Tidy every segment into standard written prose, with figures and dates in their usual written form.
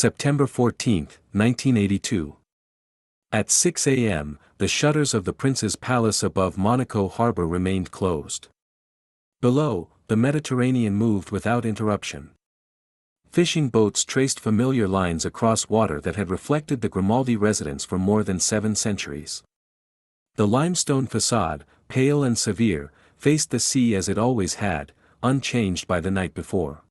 September 14, 1982. At 6 a.m., the shutters of the Prince's Palace above Monaco harbor remained closed. Below, the Mediterranean moved without interruption. Fishing boats traced familiar lines across water that had reflected the Grimaldi residence for more than 7 centuries. The limestone facade, pale and severe, faced the sea as it always had, unchanged by the night before.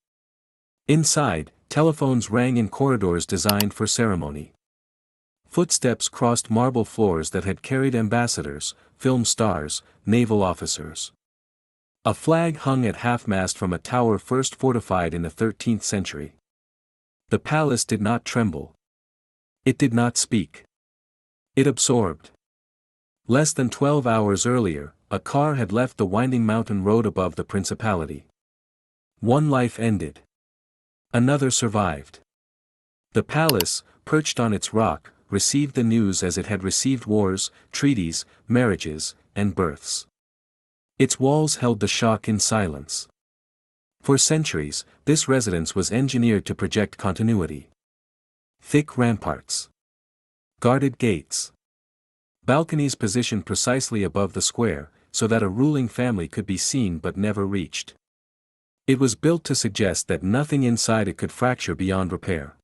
Inside, telephones rang in corridors designed for ceremony. Footsteps crossed marble floors that had carried ambassadors, film stars, naval officers. A flag hung at half-mast from a tower first fortified in the 13th century. The palace did not tremble. It did not speak. It absorbed. Less than 12 hours earlier, a car had left the winding mountain road above the principality. One life ended. Another survived. The palace, perched on its rock, received the news as it had received wars, treaties, marriages, and births. Its walls held the shock in silence. For centuries, this residence was engineered to project continuity. Thick ramparts. Guarded gates. Balconies positioned precisely above the square, so that a ruling family could be seen but never reached. It was built to suggest that nothing inside it could fracture beyond repair.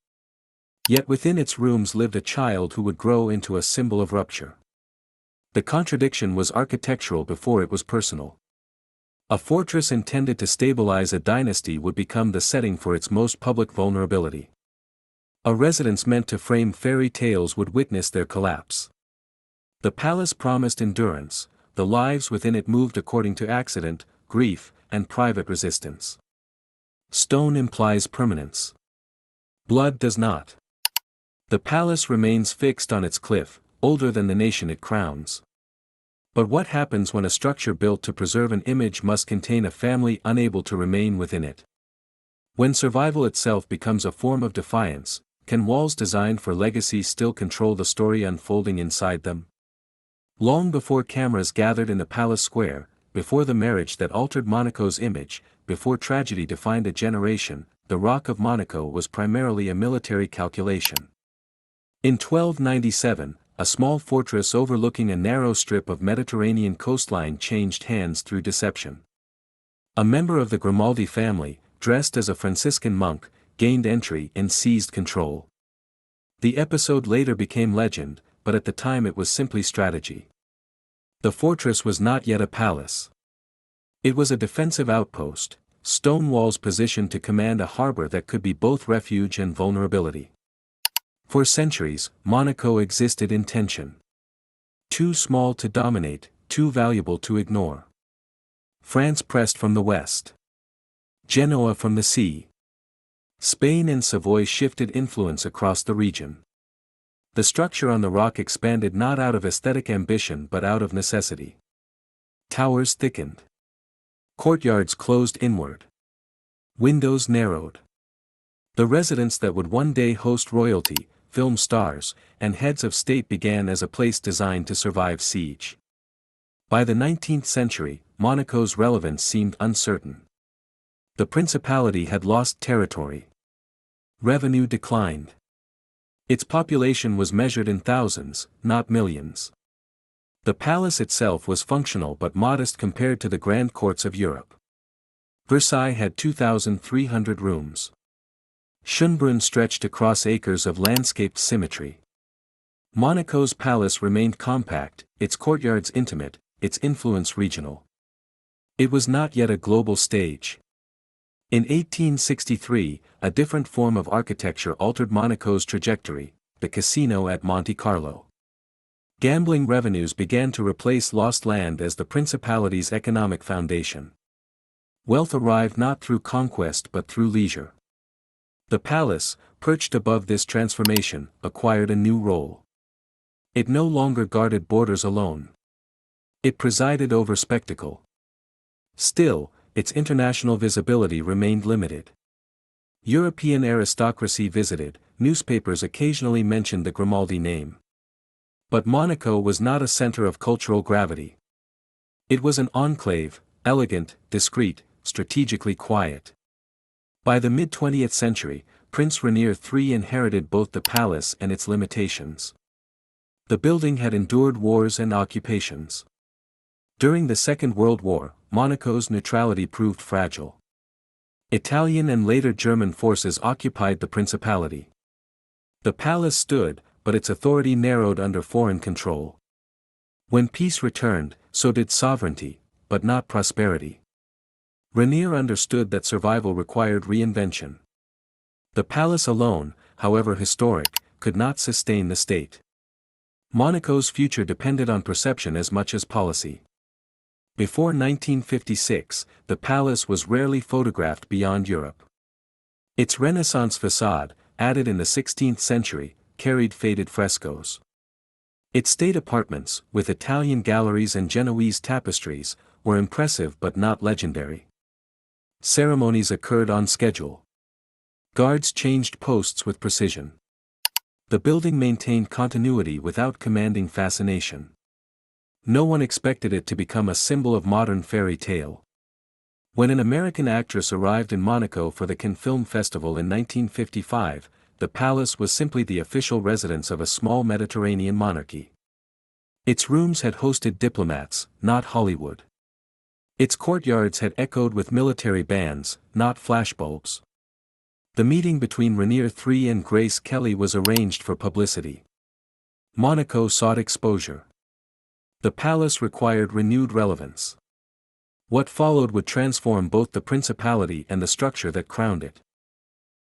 Yet within its rooms lived a child who would grow into a symbol of rupture. The contradiction was architectural before it was personal. A fortress intended to stabilize a dynasty would become the setting for its most public vulnerability. A residence meant to frame fairy tales would witness their collapse. The palace promised endurance, the lives within it moved according to accident, grief, and private resistance. Stone implies permanence. Blood does not. The palace remains fixed on its cliff, older than the nation it crowns. But what happens when a structure built to preserve an image must contain a family unable to remain within it? When survival itself becomes a form of defiance, can walls designed for legacy still control the story unfolding inside them? Long before cameras gathered in the palace square, before the marriage that altered Monaco's image, before tragedy defined a generation, the Rock of Monaco was primarily a military calculation. In 1297, a small fortress overlooking a narrow strip of Mediterranean coastline changed hands through deception. A member of the Grimaldi family, dressed as a Franciscan monk, gained entry and seized control. The episode later became legend, but at the time it was simply strategy. The fortress was not yet a palace. It was a defensive outpost, stone walls positioned to command a harbor that could be both refuge and vulnerability. For centuries, Monaco existed in tension. Too small to dominate, too valuable to ignore. France pressed from the west. Genoa from the sea. Spain and Savoy shifted influence across the region. The structure on the rock expanded not out of aesthetic ambition but out of necessity. Towers thickened. Courtyards closed inward. Windows narrowed. The residence that would one day host royalty, film stars, and heads of state began as a place designed to survive siege. By the 19th century, Monaco's relevance seemed uncertain. The principality had lost territory. Revenue declined. Its population was measured in thousands, not millions. The palace itself was functional but modest compared to the grand courts of Europe. Versailles had 2,300 rooms. Schönbrunn stretched across acres of landscaped symmetry. Monaco's palace remained compact, its courtyards intimate, its influence regional. It was not yet a global stage. In 1863, a different form of architecture altered Monaco's trajectory, the casino at Monte Carlo. Gambling revenues began to replace lost land as the principality's economic foundation. Wealth arrived not through conquest but through leisure. The palace, perched above this transformation, acquired a new role. It no longer guarded borders alone. It presided over spectacle. Still, its international visibility remained limited. European aristocracy visited, newspapers occasionally mentioned the Grimaldi name. But Monaco was not a center of cultural gravity. It was an enclave, elegant, discreet, strategically quiet. By the mid-20th century, Prince Rainier III inherited both the palace and its limitations. The building had endured wars and occupations. During the Second World War, Monaco's neutrality proved fragile. Italian and later German forces occupied the principality. The palace stood, but its authority narrowed under foreign control. When peace returned, so did sovereignty, but not prosperity. Rainier understood that survival required reinvention. The palace alone, however historic, could not sustain the state. Monaco's future depended on perception as much as policy. Before 1956, the palace was rarely photographed beyond Europe. Its Renaissance facade, added in the 16th century, carried faded frescoes. Its state apartments, with Italian galleries and Genoese tapestries, were impressive but not legendary. Ceremonies occurred on schedule. Guards changed posts with precision. The building maintained continuity without commanding fascination. No one expected it to become a symbol of modern fairy tale. When an American actress arrived in Monaco for the Cannes Film Festival in 1955, the palace was simply the official residence of a small Mediterranean monarchy. Its rooms had hosted diplomats, not Hollywood. Its courtyards had echoed with military bands, not flashbulbs. The meeting between Rainier III and Grace Kelly was arranged for publicity. Monaco sought exposure. The palace required renewed relevance. What followed would transform both the principality and the structure that crowned it.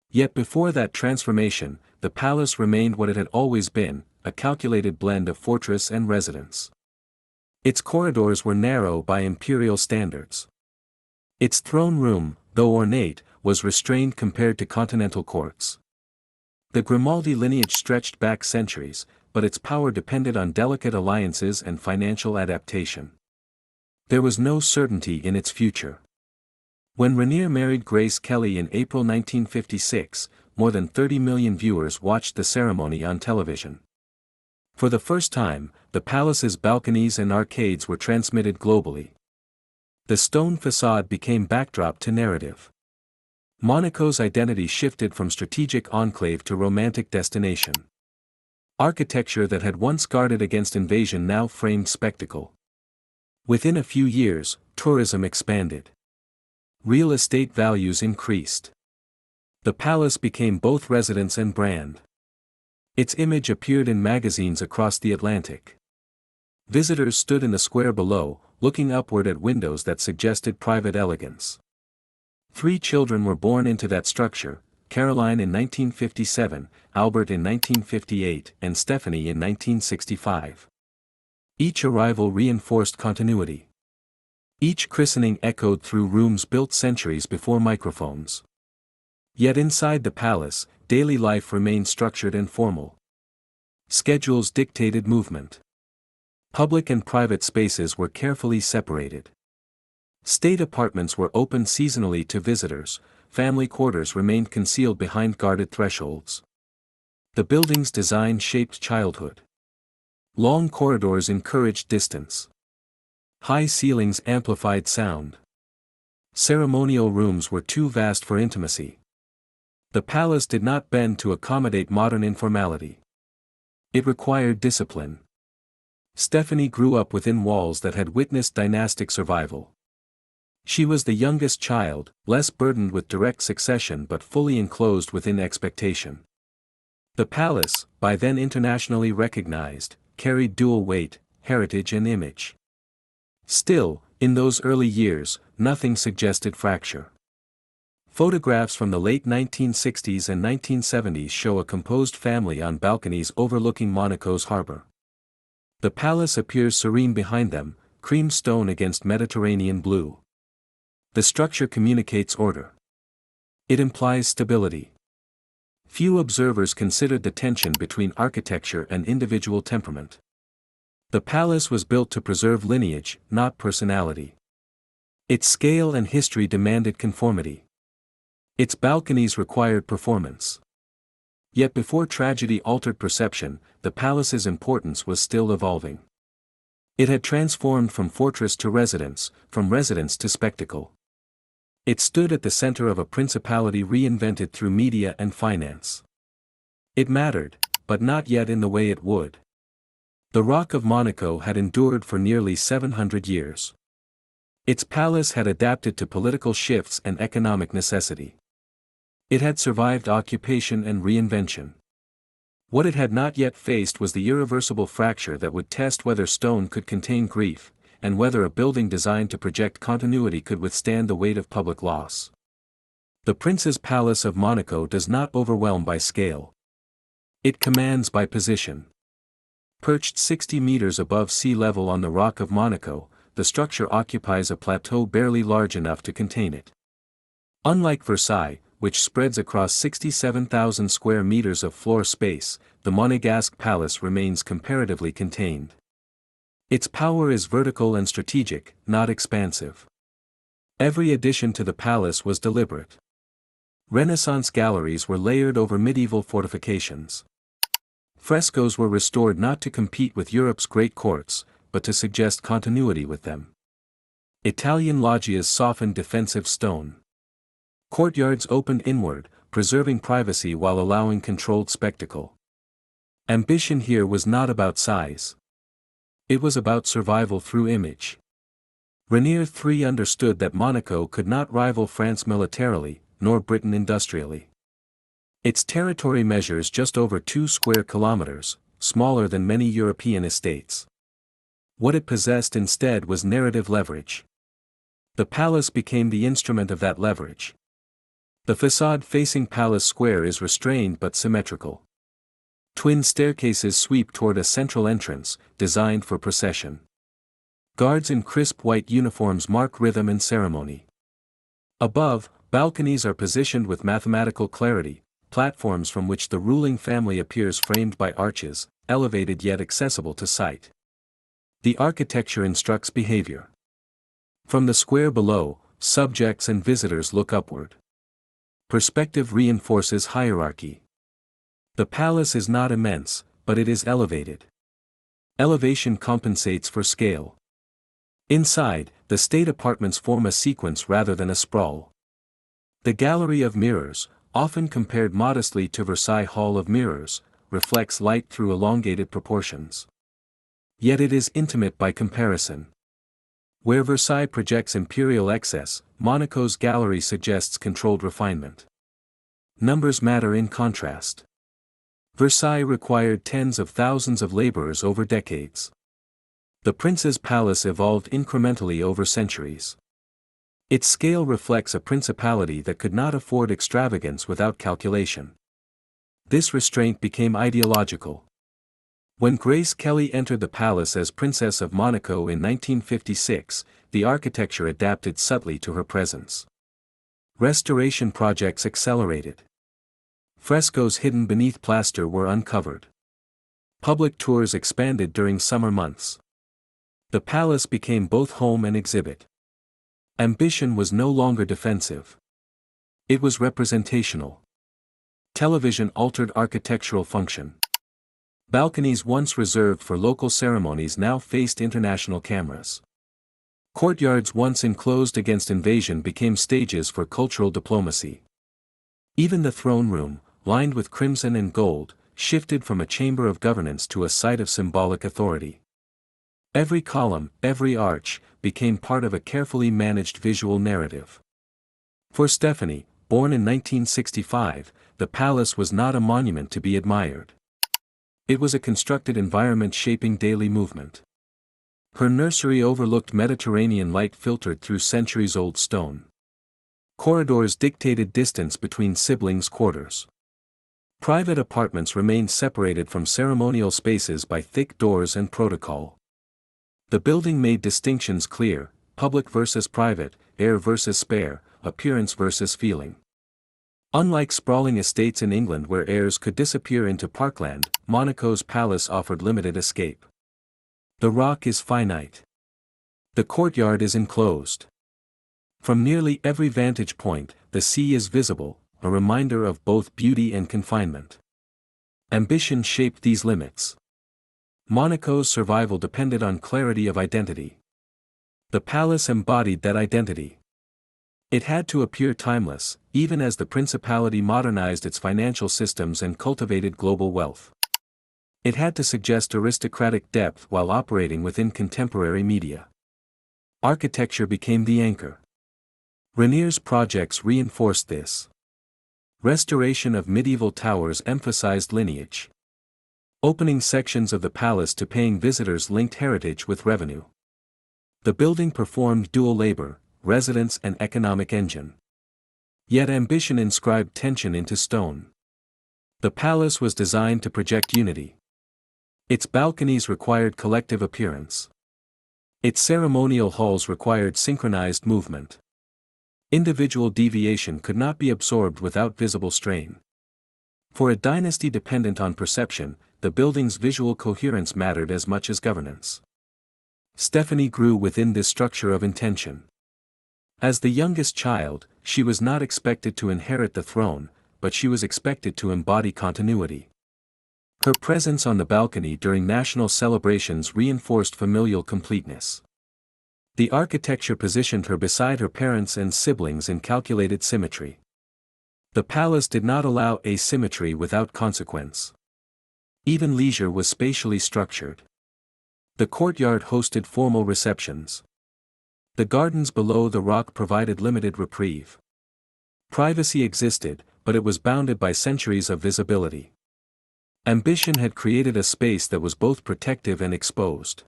Yet before that transformation, the palace remained what it had always been, a calculated blend of fortress and residence. Its corridors were narrow by imperial standards. Its throne room, though ornate, was restrained compared to continental courts. The Grimaldi lineage stretched back centuries, but its power depended on delicate alliances and financial adaptation. There was no certainty in its future. When Rainier married Grace Kelly in April 1956, more than 30 million viewers watched the ceremony on television. For the first time, the palace's balconies and arcades were transmitted globally. The stone facade became backdrop to narrative. Monaco's identity shifted from strategic enclave to romantic destination. Architecture that had once guarded against invasion now framed spectacle. Within a few years, tourism expanded. Real estate values increased. The palace became both residence and brand. Its image appeared in magazines across the Atlantic. Visitors stood in the square below, looking upward at windows that suggested private elegance. 3 children were born into that structure, Caroline in 1957, Albert in 1958, and Stephanie in 1965. Each arrival reinforced continuity. Each christening echoed through rooms built centuries before microphones. Yet inside the palace, daily life remained structured and formal. Schedules dictated movement. Public and private spaces were carefully separated. State apartments were opened seasonally to visitors, family quarters remained concealed behind guarded thresholds. The building's design shaped childhood. Long corridors encouraged distance. High ceilings amplified sound. Ceremonial rooms were too vast for intimacy. The palace did not bend to accommodate modern informality. It required discipline. Stephanie grew up within walls that had witnessed dynastic survival. She was the youngest child, less burdened with direct succession but fully enclosed within expectation. The palace, by then internationally recognized, carried dual weight, heritage and image. Still, in those early years, nothing suggested fracture. Photographs from the late 1960s and 1970s show a composed family on balconies overlooking Monaco's harbor. The palace appears serene behind them, cream stone against Mediterranean blue. The structure communicates order. It implies stability. Few observers considered the tension between architecture and individual temperament. The palace was built to preserve lineage, not personality. Its scale and history demanded conformity. Its balconies required performance. Yet before tragedy altered perception, the palace's importance was still evolving. It had transformed from fortress to residence, from residence to spectacle. It stood at the center of a principality reinvented through media and finance. It mattered, but not yet in the way it would. The Rock of Monaco had endured for nearly 700 years. Its palace had adapted to political shifts and economic necessity. It had survived occupation and reinvention. What it had not yet faced was the irreversible fracture that would test whether stone could contain grief, and whether a building designed to project continuity could withstand the weight of public loss. The Prince's Palace of Monaco does not overwhelm by scale. It commands by position. Perched 60 meters above sea level on the Rock of Monaco, the structure occupies a plateau barely large enough to contain it. Unlike Versailles, which spreads across 67,000 square meters of floor space, the Monegasque Palace remains comparatively contained. Its power is vertical and strategic, not expansive. Every addition to the palace was deliberate. Renaissance galleries were layered over medieval fortifications. Frescoes were restored not to compete with Europe's great courts, but to suggest continuity with them. Italian loggias softened defensive stone. Courtyards opened inward, preserving privacy while allowing controlled spectacle. Ambition here was not about size. It was about survival through image. Rainier III understood that Monaco could not rival France militarily, nor Britain industrially. Its territory measures just over 2 square kilometers, smaller than many European estates. What it possessed instead was narrative leverage. The palace became the instrument of that leverage. The facade facing Palace Square is restrained but symmetrical. Twin staircases sweep toward a central entrance, designed for procession. Guards in crisp white uniforms mark rhythm and ceremony. Above, balconies are positioned with mathematical clarity, platforms from which the ruling family appears framed by arches, elevated yet accessible to sight. The architecture instructs behavior. From the square below, subjects and visitors look upward. Perspective reinforces hierarchy. The palace is not immense, but it is elevated. Elevation compensates for scale. Inside, the state apartments form a sequence rather than a sprawl. The Gallery of Mirrors, often compared modestly to Versailles Hall of Mirrors, reflects light through elongated proportions. Yet it is intimate by comparison. Where Versailles projects imperial excess, Monaco's gallery suggests controlled refinement. Numbers matter in contrast. Versailles required tens of thousands of laborers over decades. The Prince's Palace evolved incrementally over centuries. Its scale reflects a principality that could not afford extravagance without calculation. This restraint became ideological. When Grace Kelly entered the palace as Princess of Monaco in 1956, the architecture adapted subtly to her presence. Restoration projects accelerated. Frescoes hidden beneath plaster were uncovered. Public tours expanded during summer months. The palace became both home and exhibit. Ambition was no longer defensive. It was representational. Television altered architectural function. Balconies once reserved for local ceremonies now faced international cameras. Courtyards once enclosed against invasion became stages for cultural diplomacy. Even the throne room, lined with crimson and gold, shifted from a chamber of governance to a site of symbolic authority. Every column, every arch, became part of a carefully managed visual narrative. For Stephanie, born in 1965, the palace was not a monument to be admired. It was a constructed environment shaping daily movement. Her nursery overlooked Mediterranean light filtered through centuries-old stone. Corridors dictated distance between siblings' quarters. Private apartments remained separated from ceremonial spaces by thick doors and protocol. The building made distinctions clear: public versus private, heir versus spare, appearance versus feeling. Unlike sprawling estates in England where heirs could disappear into parkland, Monaco's palace offered limited escape. The Rock is finite. The courtyard is enclosed. From nearly every vantage point, the sea is visible, a reminder of both beauty and confinement. Ambition shaped these limits. Monaco's survival depended on clarity of identity. The palace embodied that identity. It had to appear timeless, even as the principality modernized its financial systems and cultivated global wealth. It had to suggest aristocratic depth while operating within contemporary media. Architecture became the anchor. Renier's projects reinforced this. Restoration of medieval towers emphasized lineage. Opening sections of the palace to paying visitors linked heritage with revenue. The building performed dual labor, residence and economic engine. Yet ambition inscribed tension into stone. The palace was designed to project unity. Its balconies required collective appearance. Its ceremonial halls required synchronized movement. Individual deviation could not be absorbed without visible strain. For a dynasty dependent on perception, the building's visual coherence mattered as much as governance. Stephanie grew within this structure of intention. As the youngest child, she was not expected to inherit the throne, but she was expected to embody continuity. Her presence on the balcony during national celebrations reinforced familial completeness. The architecture positioned her beside her parents and siblings in calculated symmetry. The palace did not allow asymmetry without consequence. Even leisure was spatially structured. The courtyard hosted formal receptions. The gardens below the rock provided limited reprieve. Privacy existed, but it was bounded by centuries of visibility. Ambition had created a space that was both protective and exposed.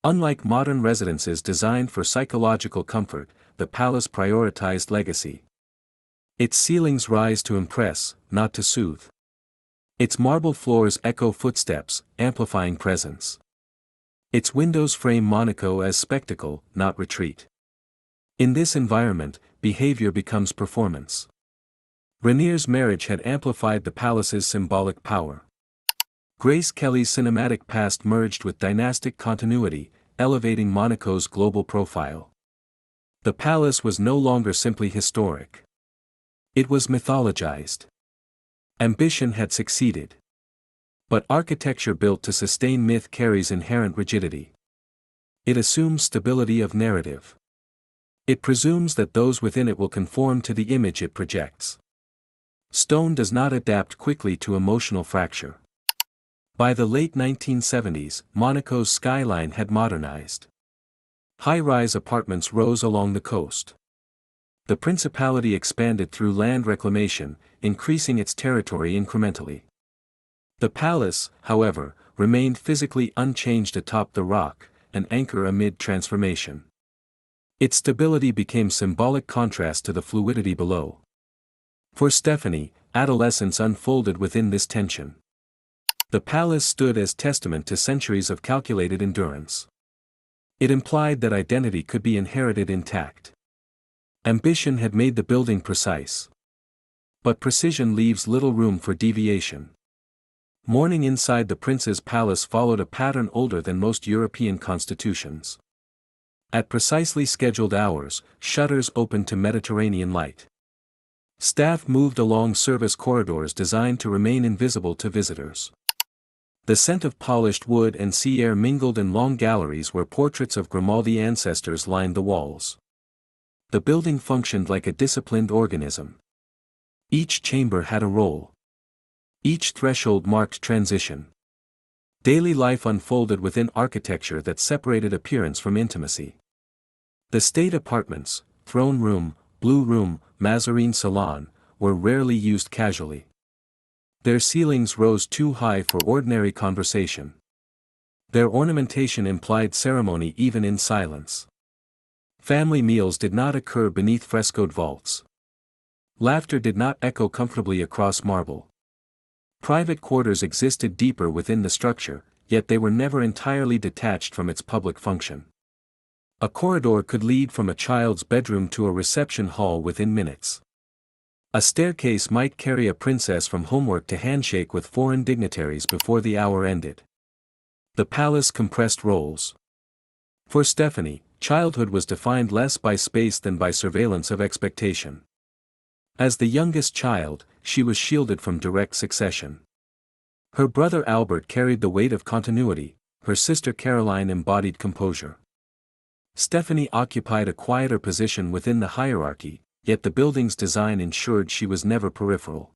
Unlike modern residences designed for psychological comfort, the palace prioritized legacy. Its ceilings rise to impress, not to soothe. Its marble floors echo footsteps, amplifying presence. Its windows frame Monaco as spectacle, not retreat. In this environment, behavior becomes performance. Renier's marriage had amplified the palace's symbolic power. Grace Kelly's cinematic past merged with dynastic continuity, elevating Monaco's global profile. The palace was no longer simply historic. It was mythologized. Ambition had succeeded. But architecture built to sustain myth carries inherent rigidity. It assumes stability of narrative. It presumes that those within it will conform to the image it projects. Stone does not adapt quickly to emotional fracture. By the late 1970s, Monaco's skyline had modernized. High-rise apartments rose along the coast. The principality expanded through land reclamation, increasing its territory incrementally. The palace, however, remained physically unchanged atop the rock, an anchor amid transformation. Its stability became symbolic contrast to the fluidity below. For Stephanie, adolescence unfolded within this tension. The palace stood as testament to centuries of calculated endurance. It implied that identity could be inherited intact. Ambition had made the building precise. But precision leaves little room for deviation. Mourning inside the prince's palace followed a pattern older than most European constitutions. At precisely scheduled hours, shutters opened to Mediterranean light. Staff moved along service corridors designed to remain invisible to visitors. The scent of polished wood and sea air mingled in long galleries where portraits of Grimaldi ancestors lined the walls. The building functioned like a disciplined organism. Each chamber had a role. Each threshold marked transition. Daily life unfolded within architecture that separated appearance from intimacy. The state apartments, throne room, blue room, Mazarine salon, were rarely used casually. Their ceilings rose too high for ordinary conversation. Their ornamentation implied ceremony even in silence. Family meals did not occur beneath frescoed vaults. Laughter did not echo comfortably across marble. Private quarters existed deeper within the structure, yet they were never entirely detached from its public function. A corridor could lead from a child's bedroom to a reception hall within minutes. A staircase might carry a princess from homework to handshake with foreign dignitaries before the hour ended. The palace compressed roles. For Stephanie, childhood was defined less by space than by surveillance of expectation. As the youngest child, she was shielded from direct succession. Her brother Albert carried the weight of continuity, her sister Caroline embodied composure. Stephanie occupied a quieter position within the hierarchy, yet the building's design ensured she was never peripheral.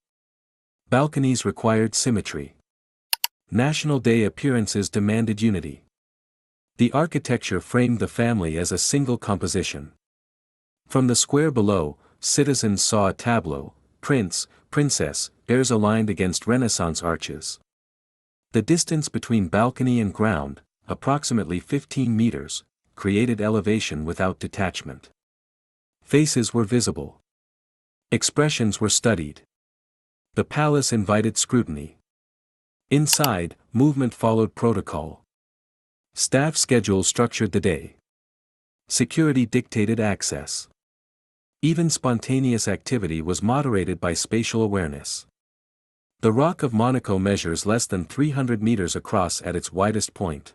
Balconies required symmetry. National Day appearances demanded unity. The architecture framed the family as a single composition. From the square below, citizens saw a tableau: prince, princess, heirs aligned against Renaissance arches. The distance between balcony and ground, approximately 15 meters, created elevation without detachment. Faces were visible. Expressions were studied. The palace invited scrutiny. Inside, movement followed protocol. Staff schedules structured the day. Security dictated access. Even spontaneous activity was moderated by spatial awareness. The Rock of Monaco measures less than 300 meters across at its widest point.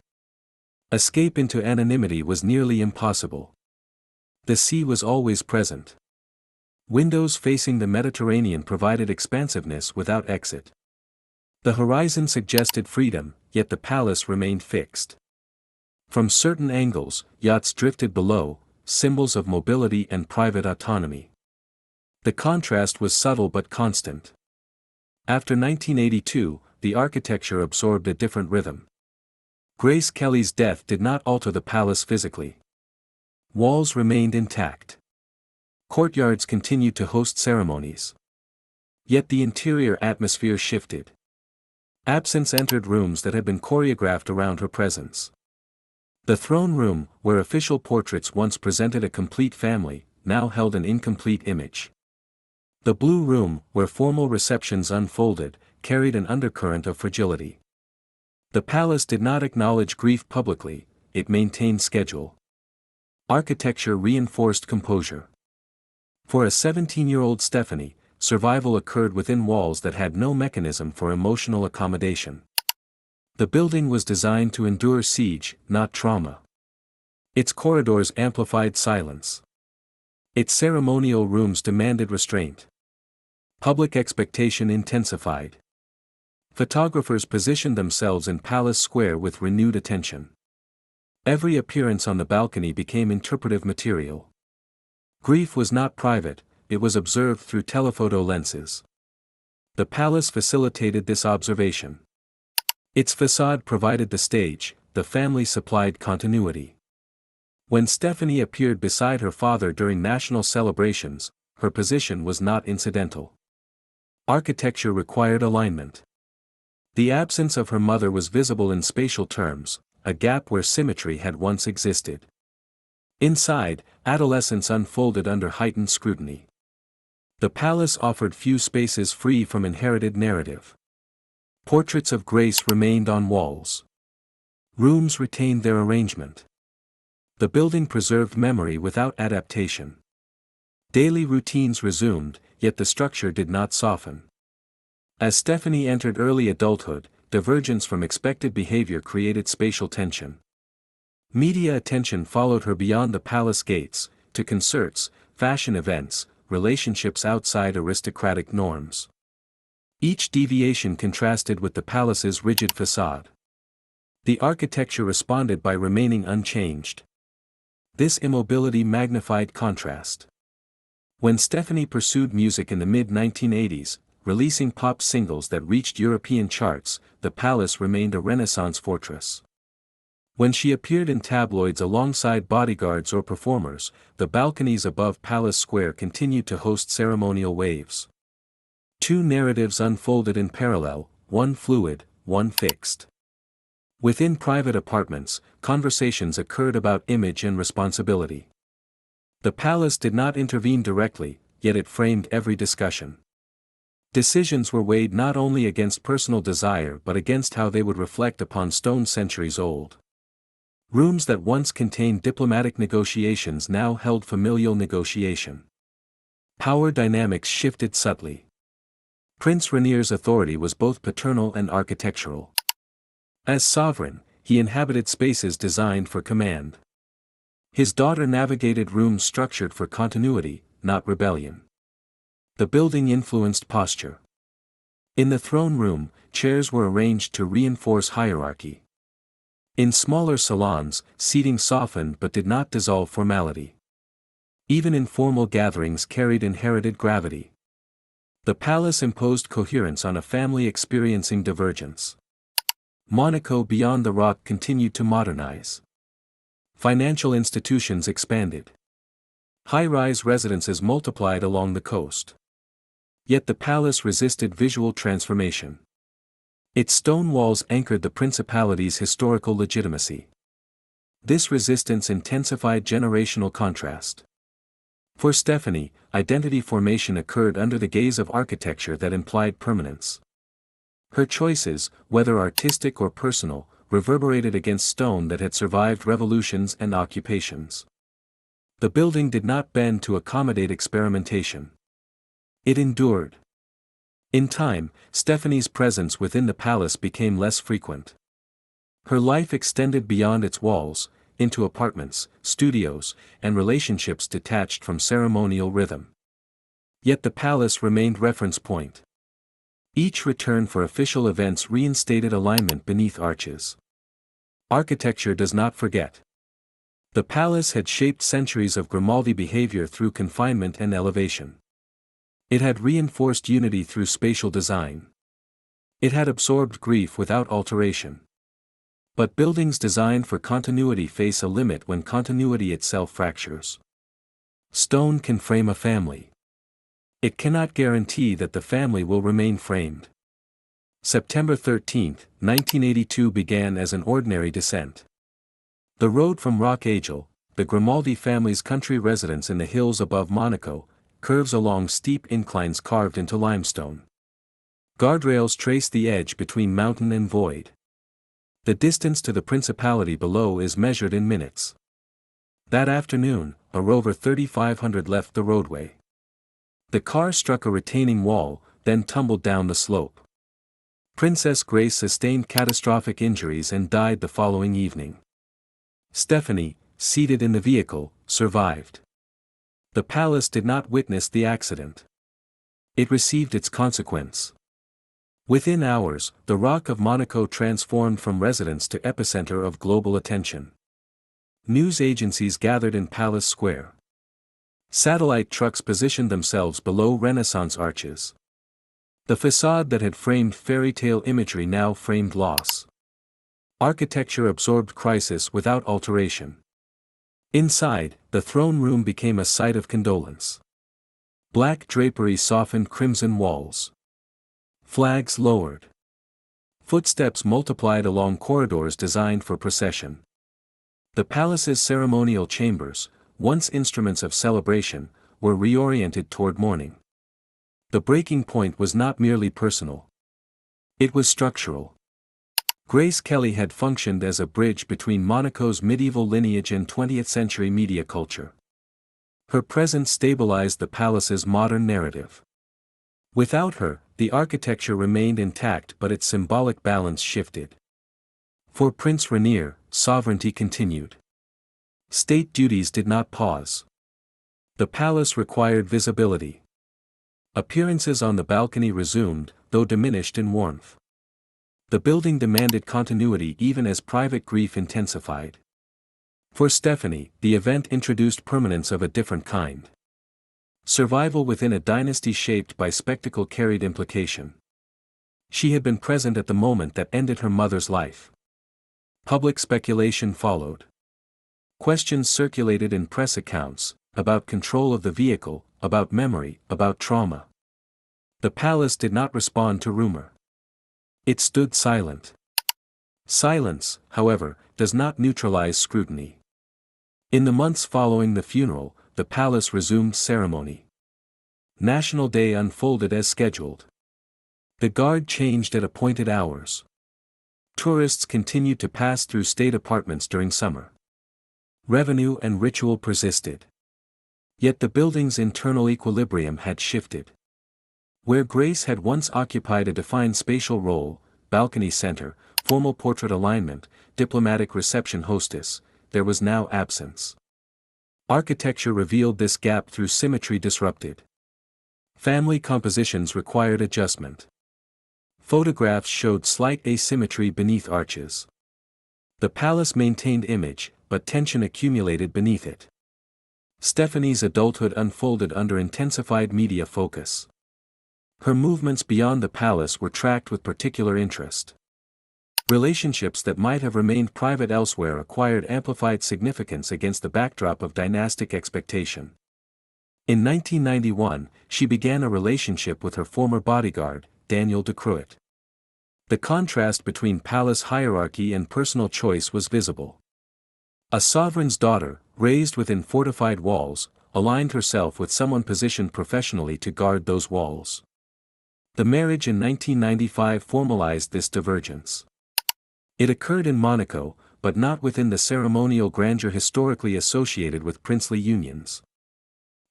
Escape into anonymity was nearly impossible. The sea was always present. Windows facing the Mediterranean provided expansiveness without exit. The horizon suggested freedom, yet the palace remained fixed. From certain angles, yachts drifted below, symbols of mobility and private autonomy. The contrast was subtle but constant. After 1982, the architecture absorbed a different rhythm. Grace Kelly's death did not alter the palace physically. Walls remained intact. Courtyards continued to host ceremonies. Yet the interior atmosphere shifted. Absence entered rooms that had been choreographed around her presence. The throne room, where official portraits once presented a complete family, now held an incomplete image. The blue room, where formal receptions unfolded, carried an undercurrent of fragility. The palace did not acknowledge grief publicly, it maintained schedule. Architecture reinforced composure. For a 17-year-old Stephanie, survival occurred within walls that had no mechanism for emotional accommodation. The building was designed to endure siege, not trauma. Its corridors amplified silence. Its ceremonial rooms demanded restraint. Public expectation intensified. Photographers positioned themselves in Palace Square with renewed attention. Every appearance on the balcony became interpretive material. Grief was not private, it was observed through telephoto lenses. The palace facilitated this observation. Its facade provided the stage, the family supplied continuity. When Stephanie appeared beside her father during national celebrations, her position was not incidental. Architecture required alignment. The absence of her mother was visible in spatial terms, a gap where symmetry had once existed. Inside, adolescence unfolded under heightened scrutiny. The palace offered few spaces free from inherited narrative. Portraits of Grace remained on walls. Rooms retained their arrangement. The building preserved memory without adaptation. Daily routines resumed, yet the structure did not soften. As Stephanie entered early adulthood, divergence from expected behavior created spatial tension. Media attention followed her beyond the palace gates, to concerts, fashion events, relationships outside aristocratic norms. Each deviation contrasted with the palace's rigid facade. The architecture responded by remaining unchanged. This immobility magnified contrast. When Stephanie pursued music in the mid-1980s, releasing pop singles that reached European charts, the palace remained a Renaissance fortress. When she appeared in tabloids alongside bodyguards or performers, the balconies above Palace Square continued to host ceremonial waves. Two narratives unfolded in parallel, one fluid, one fixed. Within private apartments, conversations occurred about image and responsibility. The palace did not intervene directly, yet it framed every discussion. Decisions were weighed not only against personal desire but against how they would reflect upon stone centuries old. Rooms that once contained diplomatic negotiations now held familial negotiation. Power dynamics shifted subtly. Prince Rainier's authority was both paternal and architectural. As sovereign, he inhabited spaces designed for command. His daughter navigated rooms structured for continuity, not rebellion. The building influenced posture. In the throne room, chairs were arranged to reinforce hierarchy. In smaller salons, seating softened but did not dissolve formality. Even informal gatherings carried inherited gravity. The palace imposed coherence on a family experiencing divergence. Monaco beyond the rock continued to modernize. Financial institutions expanded. High-rise residences multiplied along the coast. Yet the palace resisted visual transformation. Its stone walls anchored the principality's historical legitimacy. This resistance intensified generational contrast. For Stephanie, identity formation occurred under the gaze of architecture that implied permanence. Her choices, whether artistic or personal, reverberated against stone that had survived revolutions and occupations. The building did not bend to accommodate experimentation. It endured. In time, Stephanie's presence within the palace became less frequent. Her life extended beyond its walls, into apartments, studios, and relationships detached from ceremonial rhythm. Yet the palace remained reference point. Each return for official events reinstated alignment beneath arches. Architecture does not forget. The palace had shaped centuries of Grimaldi behavior through confinement and elevation. It had reinforced unity through spatial design. It had absorbed grief without alteration. But buildings designed for continuity face a limit when continuity itself fractures. Stone can frame a family. It cannot guarantee that the family will remain framed. September 13, 1982 began as an ordinary descent. The road from Rock Agel, the Grimaldi family's country residence in the hills above Monaco, curves along steep inclines carved into limestone. Guardrails trace the edge between mountain and void. The distance to the principality below is measured in minutes. That afternoon, a Rover 3500 left the roadway. The car struck a retaining wall, then tumbled down the slope. Princess Grace sustained catastrophic injuries and died the following evening. Stephanie, seated in the vehicle, survived. The palace did not witness the accident. It received its consequence. Within hours, the Rock of Monaco transformed from residence to epicenter of global attention. News agencies gathered in Palace Square. Satellite trucks positioned themselves below Renaissance arches. The facade that had framed fairy tale imagery now framed loss. Architecture absorbed crisis without alteration. Inside, the throne room became a site of condolence. Black drapery softened crimson walls. Flags lowered. Footsteps multiplied along corridors designed for procession. The palace's ceremonial chambers, once instruments of celebration, were reoriented toward mourning. The breaking point was not merely personal. It was structural. Grace Kelly had functioned as a bridge between Monaco's medieval lineage and 20th-century media culture. Her presence stabilized the palace's modern narrative. Without her, the architecture remained intact but its symbolic balance shifted. For Prince Rainier, sovereignty continued. State duties did not pause. The palace required visibility. Appearances on the balcony resumed, though diminished in warmth. The building demanded continuity even as private grief intensified. For Stephanie, the event introduced permanence of a different kind. Survival within a dynasty shaped by spectacle carried implication. She had been present at the moment that ended her mother's life. Public speculation followed. Questions circulated in press accounts, about control of the vehicle, about memory, about trauma. The palace did not respond to rumor. It stood silent. Silence, however, does not neutralize scrutiny. In the months following the funeral, the palace resumed ceremony. National Day unfolded as scheduled. The guard changed at appointed hours. Tourists continued to pass through state apartments during summer. Revenue and ritual persisted. Yet the building's internal equilibrium had shifted. Where Grace had once occupied a defined spatial role, balcony center, formal portrait alignment, diplomatic reception hostess, there was now absence. Architecture revealed this gap through symmetry disrupted. Family compositions required adjustment. Photographs showed slight asymmetry beneath arches. The palace maintained image, but tension accumulated beneath it. Stephanie's adulthood unfolded under intensified media focus. Her movements beyond the palace were tracked with particular interest. Relationships that might have remained private elsewhere acquired amplified significance against the backdrop of dynastic expectation. In 1991, she began a relationship with her former bodyguard, Daniel de Cruet. The contrast between palace hierarchy and personal choice was visible. A sovereign's daughter, raised within fortified walls, aligned herself with someone positioned professionally to guard those walls. The marriage in 1995 formalized this divergence. It occurred in Monaco, but not within the ceremonial grandeur historically associated with princely unions.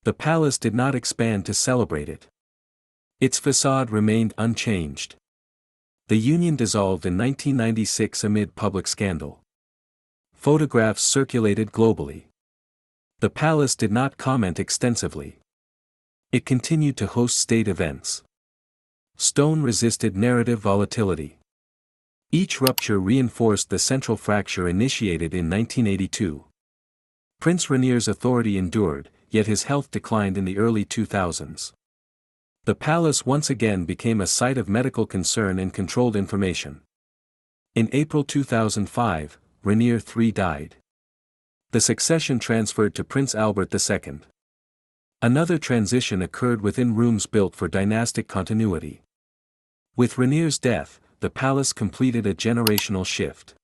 The palace did not expand to celebrate it. Its facade remained unchanged. The union dissolved in 1996 amid public scandal. Photographs circulated globally. The palace did not comment extensively. It continued to host state events. Stone resisted narrative volatility. Each rupture reinforced the central fracture initiated in 1982. Prince Rainier's authority endured, yet his health declined in the early 2000s. The palace once again became a site of medical concern and controlled information. In April 2005, Rainier III died. The succession transferred to Prince Albert II. Another transition occurred within rooms built for dynastic continuity. With Rainier's death, the palace completed a generational shift.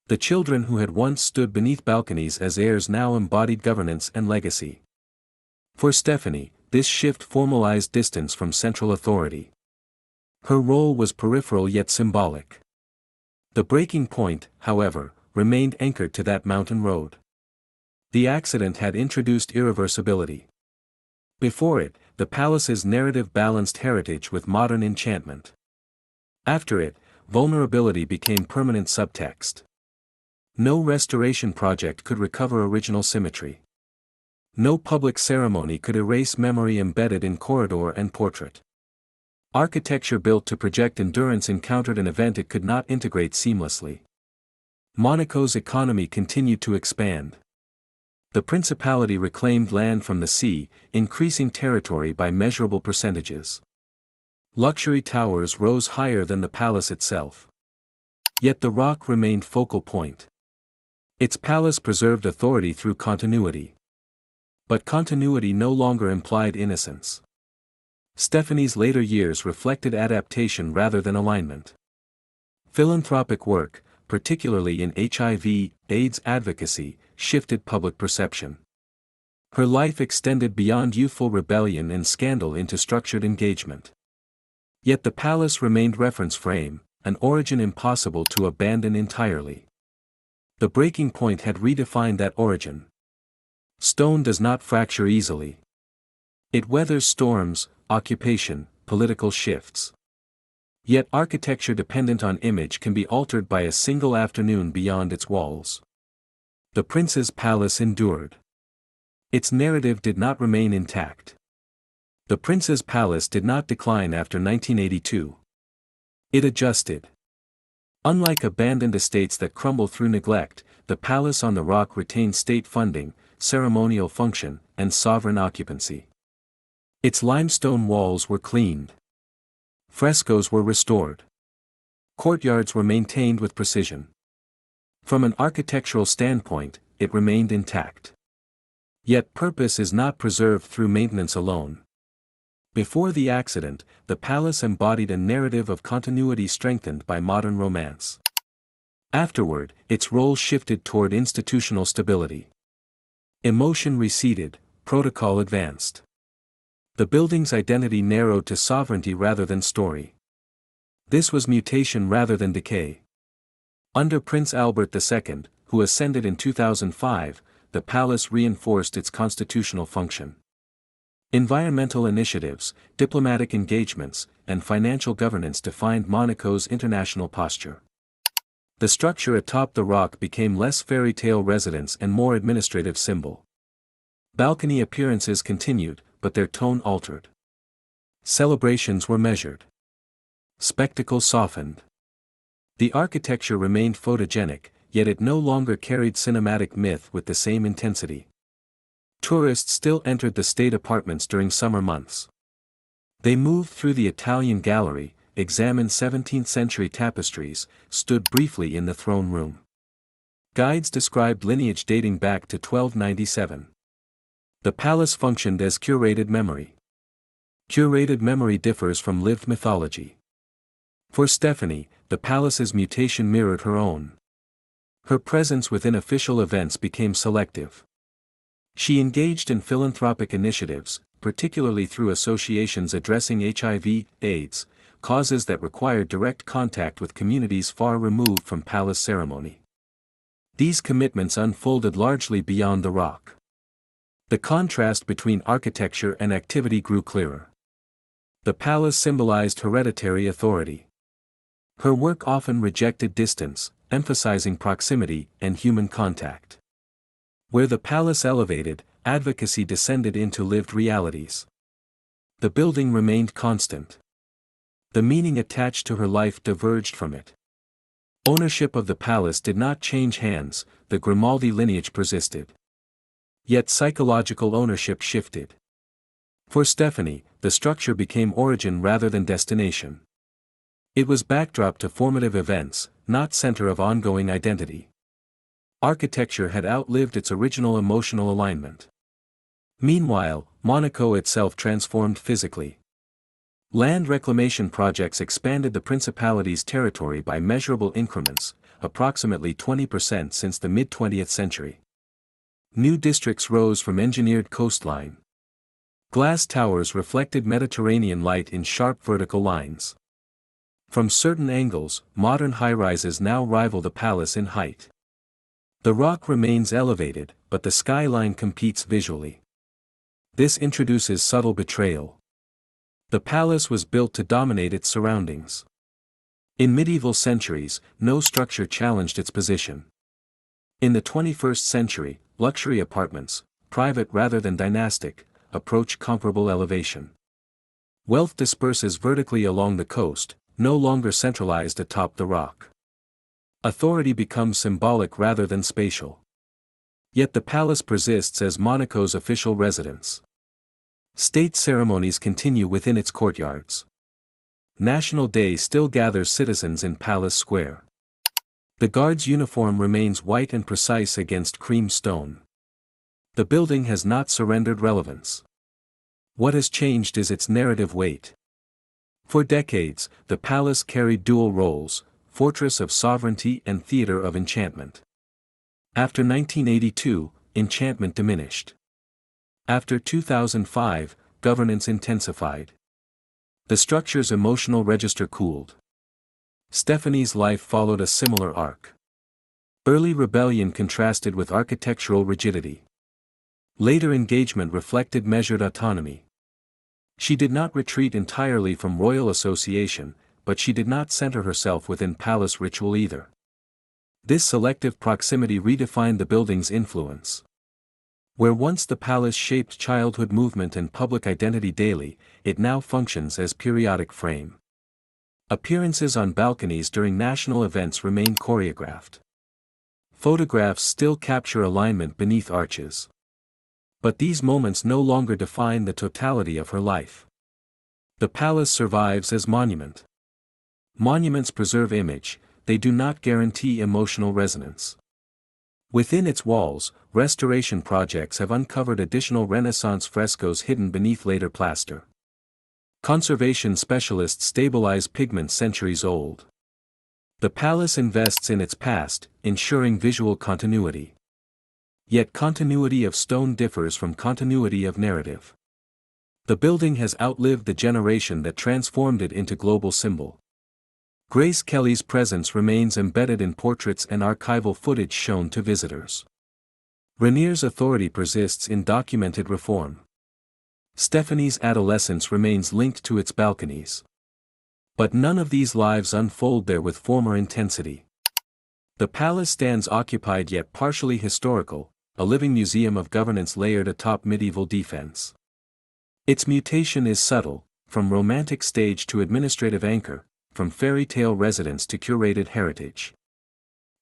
The children who had once stood beneath balconies as heirs now embodied governance and legacy. For Stephanie, this shift formalized distance from central authority. Her role was peripheral yet symbolic. The breaking point, however, remained anchored to that mountain road. The accident had introduced irreversibility. Before it, the palace's narrative balanced heritage with modern enchantment. After it, vulnerability became permanent subtext. No restoration project could recover original symmetry. No public ceremony could erase memory embedded in corridor and portrait. Architecture built to project endurance encountered an event it could not integrate seamlessly. Monaco's economy continued to expand. The principality reclaimed land from the sea, increasing territory by measurable percentages. Luxury towers rose higher than the palace itself. Yet the rock remained focal point. Its palace preserved authority through continuity. But continuity no longer implied innocence. Stephanie's later years reflected adaptation rather than alignment. Philanthropic work, particularly in HIV/AIDS advocacy, shifted public perception. Her life extended beyond youthful rebellion and scandal into structured engagement. Yet the palace remained reference frame, an origin impossible to abandon entirely. The breaking point had redefined that origin. Stone does not fracture easily. It weathers storms, occupation, political shifts. Yet architecture dependent on image can be altered by a single afternoon beyond its walls. The prince's palace endured. Its narrative did not remain intact. The prince's palace did not decline after 1982. It adjusted. Unlike abandoned estates that crumble through neglect, the palace on the rock retained state funding, ceremonial function, and sovereign occupancy. Its limestone walls were cleaned. Frescoes were restored. Courtyards were maintained with precision. From an architectural standpoint, it remained intact. Yet purpose is not preserved through maintenance alone. Before the accident, the palace embodied a narrative of continuity strengthened by modern romance. Afterward, its role shifted toward institutional stability. Emotion receded, protocol advanced. The building's identity narrowed to sovereignty rather than story. This was mutation rather than decay. Under Prince Albert II, who ascended in 2005, the palace reinforced its constitutional function. Environmental initiatives, diplomatic engagements, and financial governance defined Monaco's international posture. The structure atop the rock became less fairy tale residence and more administrative symbol. Balcony appearances continued, but their tone altered. Celebrations were measured. Spectacle softened. The architecture remained photogenic, yet it no longer carried cinematic myth with the same intensity. Tourists still entered the state apartments during summer months. They moved through the Italian gallery, examined 17th-century tapestries, stood briefly in the throne room. Guides described lineage dating back to 1297. The palace functioned as curated memory. Curated memory differs from lived mythology. For Stephanie, the palace's mutation mirrored her own. Her presence within official events became selective. She engaged in philanthropic initiatives, particularly through associations addressing HIV/AIDS, causes that required direct contact with communities far removed from palace ceremony. These commitments unfolded largely beyond the rock. The contrast between architecture and activity grew clearer. The palace symbolized hereditary authority. Her work often rejected distance, emphasizing proximity and human contact. Where the palace elevated, advocacy descended into lived realities. The building remained constant. The meaning attached to her life diverged from it. Ownership of the palace did not change hands, the Grimaldi lineage persisted. Yet psychological ownership shifted. For Stephanie, the structure became origin rather than destination. It was backdrop to formative events, not center of ongoing identity. Architecture had outlived its original emotional alignment. Meanwhile, Monaco itself transformed physically. Land reclamation projects expanded the principality's territory by measurable increments, approximately 20% since the mid-20th century. New districts rose from engineered coastline. Glass towers reflected Mediterranean light in sharp vertical lines. From certain angles, modern high-rises now rival the palace in height. The rock remains elevated, but the skyline competes visually. This introduces subtle betrayal. The palace was built to dominate its surroundings. In medieval centuries, no structure challenged its position. In the 21st century, luxury apartments, private rather than dynastic, approach comparable elevation. Wealth disperses vertically along the coast, no longer centralized atop the rock. Authority becomes symbolic rather than spatial. Yet the palace persists as Monaco's official residence. State ceremonies continue within its courtyards. National Day still gathers citizens in Palace Square. The guard's uniform remains white and precise against cream stone. The building has not surrendered relevance. What has changed is its narrative weight. For decades, the palace carried dual roles, fortress of sovereignty and theater of enchantment. After 1982, enchantment diminished. After 2005, governance intensified. The structure's emotional register cooled. Stephanie's life followed a similar arc. Early rebellion contrasted with architectural rigidity. Later engagement reflected measured autonomy. She did not retreat entirely from royal association, but she did not center herself within palace ritual either. This selective proximity redefined the building's influence. Where once the palace shaped childhood movement and public identity daily, it now functions as periodic frame. Appearances on balconies during national events remain choreographed. Photographs still capture alignment beneath arches. But these moments no longer define the totality of her life. The palace survives as monument. Monuments preserve image, they do not guarantee emotional resonance. Within its walls, restoration projects have uncovered additional Renaissance frescoes hidden beneath later plaster. Conservation specialists stabilize pigments centuries old. The palace invests in its past, ensuring visual continuity. Yet continuity of stone differs from continuity of narrative. The building has outlived the generation that transformed it into global symbol. Grace Kelly's presence remains embedded in portraits and archival footage shown to visitors. Rainier's authority persists in documented reform. Stephanie's adolescence remains linked to its balconies. But none of these lives unfold there with former intensity. The palace stands occupied yet partially historical, a living museum of governance layered atop medieval defense. Its mutation is subtle, from romantic stage to administrative anchor, from fairy tale residence to curated heritage.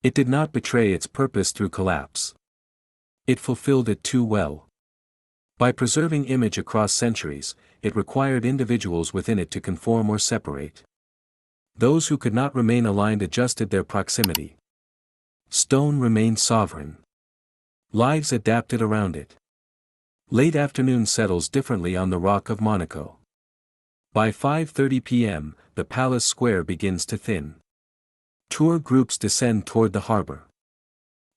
It did not betray its purpose through collapse. It fulfilled it too well. By preserving image across centuries, it required individuals within it to conform or separate. Those who could not remain aligned adjusted their proximity. Stone remained sovereign. Lives adapted around it. Late afternoon settles differently on the rock of Monaco. By 5:30 p.m., the palace square begins to thin. Tour groups descend toward the harbor.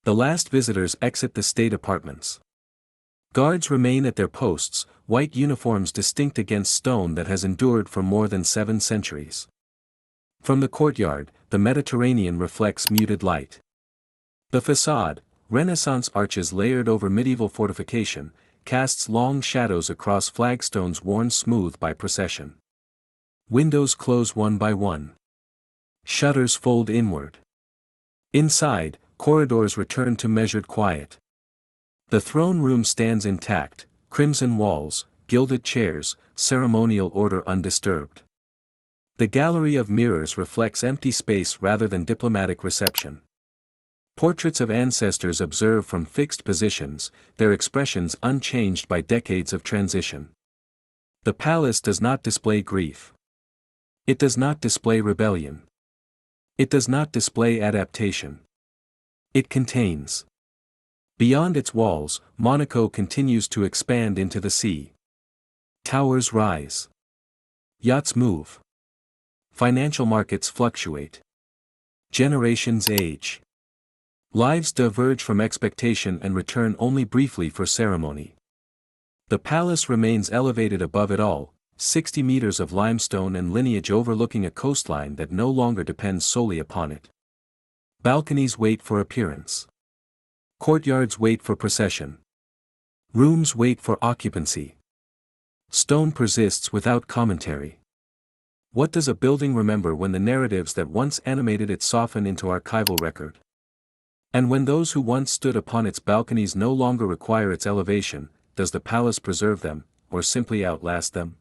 The last visitors exit the state apartments. Guards remain at their posts, white uniforms distinct against stone that has endured for more than 7 centuries. From the courtyard, the Mediterranean reflects muted light. The facade, Renaissance arches layered over medieval fortification, casts long shadows across flagstones worn smooth by procession. Windows close one by one. Shutters fold inward. Inside, corridors return to measured quiet. The throne room stands intact, crimson walls, gilded chairs, ceremonial order undisturbed. The gallery of mirrors reflects empty space rather than diplomatic reception. Portraits of ancestors observe from fixed positions, their expressions unchanged by decades of transition. The palace does not display grief. It does not display rebellion. It does not display adaptation. It contains. Beyond its walls, Monaco continues to expand into the sea. Towers rise. Yachts move. Financial markets fluctuate. Generations age. Lives diverge from expectation and return only briefly for ceremony. The palace remains elevated above it all, 60 meters of limestone and lineage overlooking a coastline that no longer depends solely upon it. Balconies wait for appearance. Courtyards wait for procession. Rooms wait for occupancy. Stone persists without commentary. What does a building remember when the narratives that once animated it soften into archival record? And when those who once stood upon its balconies no longer require its elevation, does the palace preserve them, or simply outlast them?